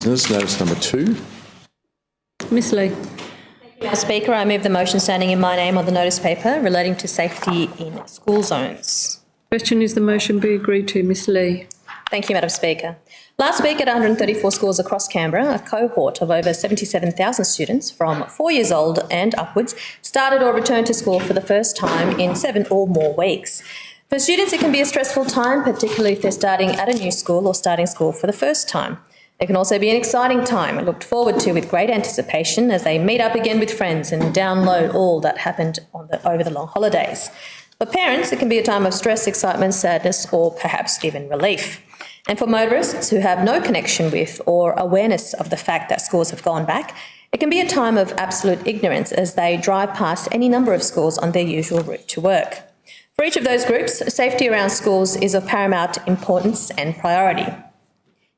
business. Notice number 2. Ms Lee. Madam Speaker, I move the motion standing in my name on the notice paper relating to safety in school zones. Question is the motion be agreed to. Ms Lee. Thank you, Madam Speaker. Last week at 134 schools across Canberra, a cohort of over 77,000 students from 4 years old and upwards started or returned to school for the first time in 7 or more weeks. For students, it can be a stressful time, particularly if they're starting at a new school or starting school for the first time. It can also be an exciting time looked forward to with great anticipation as they meet up again with friends and download all that happened over the long holidays. For parents, it can be a time of stress, excitement, sadness, or perhaps even relief. And for motorists who have no connection with or awareness of the fact that schools have gone back, it can be a time of absolute ignorance as they drive past any number of schools on their usual route to work. For each of those groups, safety around schools is of paramount importance and priority.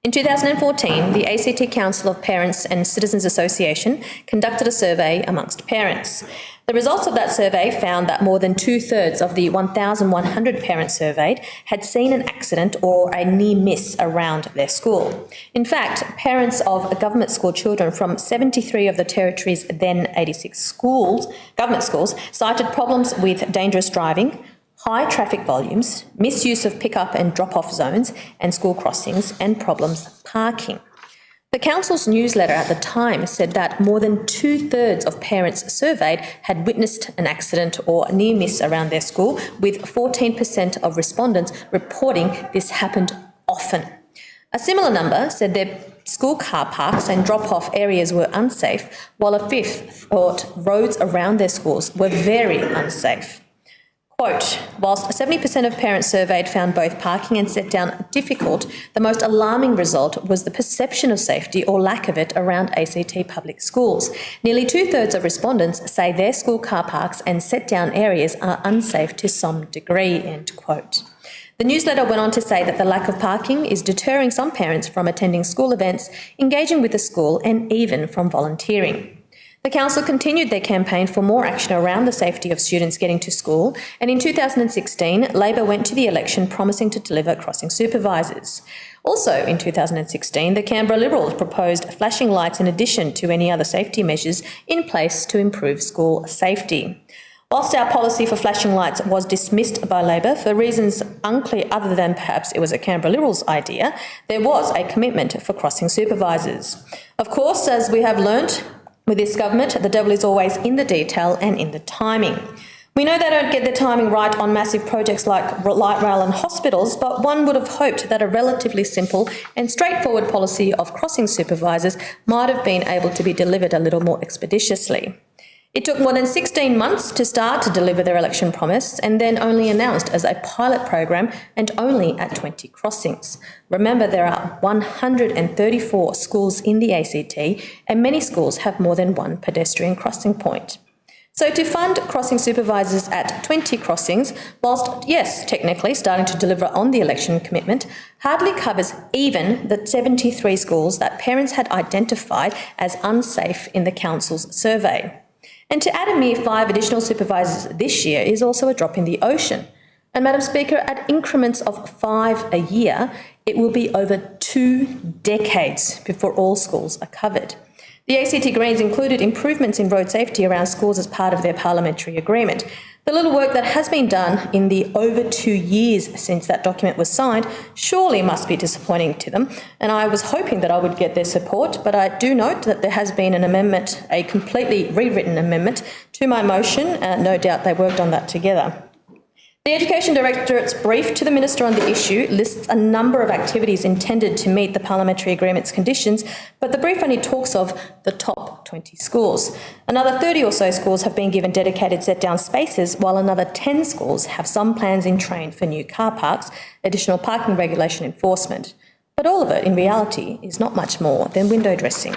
In 2014, the ACT Council of Parents and Citizens Association conducted a survey amongst parents. The results of that survey found that more than 2/3 of the 1,100 parents surveyed had seen an accident or a near miss around their school. In fact, parents of government school children from 73 of the Territory's then 86 government schools, cited problems with dangerous driving, high traffic volumes, misuse of pick-up and drop-off zones and school crossings, and problems parking. The council's newsletter at the time said that more than 2/3 of parents surveyed had witnessed an accident or near miss around their school, with 14% of respondents reporting this happened often. A similar number said their school car parks and drop-off areas were unsafe, while a fifth thought roads around their schools were very unsafe. Quote, whilst 70% of parents surveyed found both parking and set-down difficult, the most alarming result was the perception of safety or lack of it around ACT public schools. Nearly 2/3 of respondents say their school car parks and set-down areas are unsafe to some degree, end quote. The newsletter went on to say that the lack of parking is deterring some parents from attending school events, engaging with the school, and even from volunteering. The council continued their campaign for more action around the safety of students getting to school, and in 2016, Labor went to the election promising to deliver crossing supervisors. Also in 2016, the Canberra Liberals proposed flashing lights in addition to any other safety measures in place to improve school safety. Whilst our policy for flashing lights was dismissed by Labor for reasons unclear other than perhaps it was a Canberra Liberals idea, there was a commitment for crossing supervisors. Of course, as we have learnt, with this government, the devil is always in the detail and in the timing. We know they don't get the timing right on massive projects like light rail and hospitals, but one would have hoped that a relatively simple and straightforward policy of crossing supervisors might have been able to be delivered a little more expeditiously. It took more than 16 months to start to deliver their election promise and then only announced as a pilot program and only at 20 crossings. Remember, there are 134 schools in the ACT and many schools have more than one pedestrian crossing point. So to fund crossing supervisors at 20 crossings, whilst, yes, technically starting to deliver on the election commitment, hardly covers even the 73 schools that parents had identified as unsafe in the council's survey. And to add a mere 5 additional supervisors this year is also a drop in the ocean. And Madam Speaker, at increments of 5 a year, it will be over 2 decades before all schools are covered. The ACT Greens included improvements in road safety around schools as part of their parliamentary agreement. The little work that has been done in the over 2 years since that document was signed surely must be disappointing to them, and I was hoping that I would get their support, but I do note that there has been an amendment, a completely rewritten amendment to my motion. No doubt they worked on that together. The Education Directorate's brief to the Minister on the issue lists a number of activities intended to meet the parliamentary agreement's conditions, but the brief only talks of the top 20 schools. Another 30 or so schools have been given dedicated set-down spaces, while another 10 schools have some plans in train for new car parks, additional parking regulation enforcement. But all of it, in reality, is not much more than window dressing.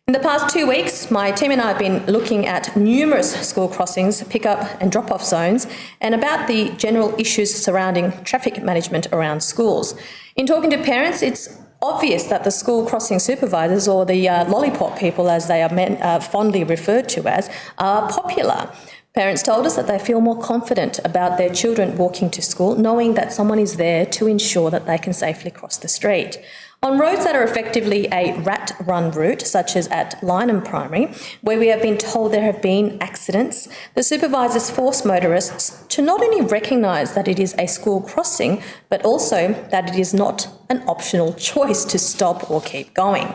In the past 2 weeks, my team and I have been looking at numerous school crossings, pick-up and drop-off zones, and about the general issues surrounding traffic management around schools. In talking to parents, it's obvious that the school crossing supervisors, or the lollipop people as they are fondly referred to as, are popular. Parents told us that they feel more confident about their children walking to school, knowing that someone is there to ensure that they can safely cross the street. On roads that are effectively a rat-run route, such as at Lynham Primary, where we have been told there have been accidents, the supervisors force motorists to not only recognise that it is a school crossing, but also that it is not an optional choice to stop or keep going.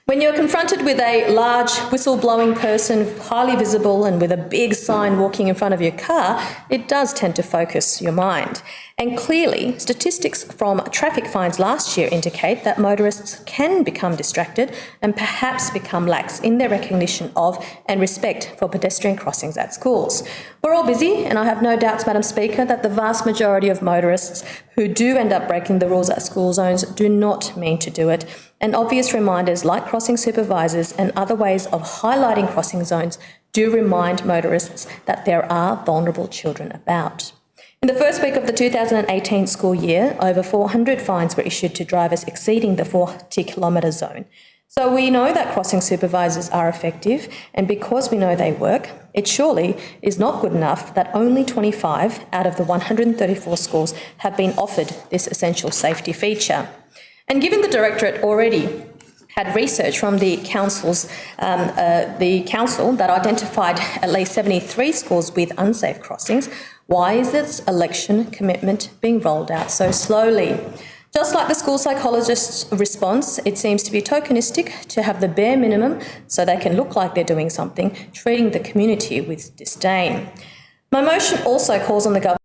When you're confronted with a large whistle-blowing person, highly visible and with a big sign walking in front of your car, it does tend to focus your mind. And clearly, statistics from traffic fines last year indicate that motorists can become distracted and perhaps become lax in their recognition of and respect for pedestrian crossings at schools. We're all busy, and I have no doubts, Madam Speaker, that the vast majority of motorists who do end up breaking the rules at school zones do not mean to do it. And obvious reminders like crossing supervisors and other ways of highlighting crossing zones do remind motorists that there are vulnerable children about. In the first week of the 2018 school year, over 400 fines were issued to drivers exceeding the 40-kilometre zone. So we know that crossing supervisors are effective, and because we know they work, it surely is not good enough that only 25 out of the 134 schools have been offered this essential safety feature. And given the Directorate already had research from the council that identified at least 73 schools with unsafe crossings, why is this election commitment being rolled out so slowly? Just like the school psychologist's response, it seems to be tokenistic to have the bare minimum so they can look like they're doing something, treating the community with disdain. My motion also calls on the government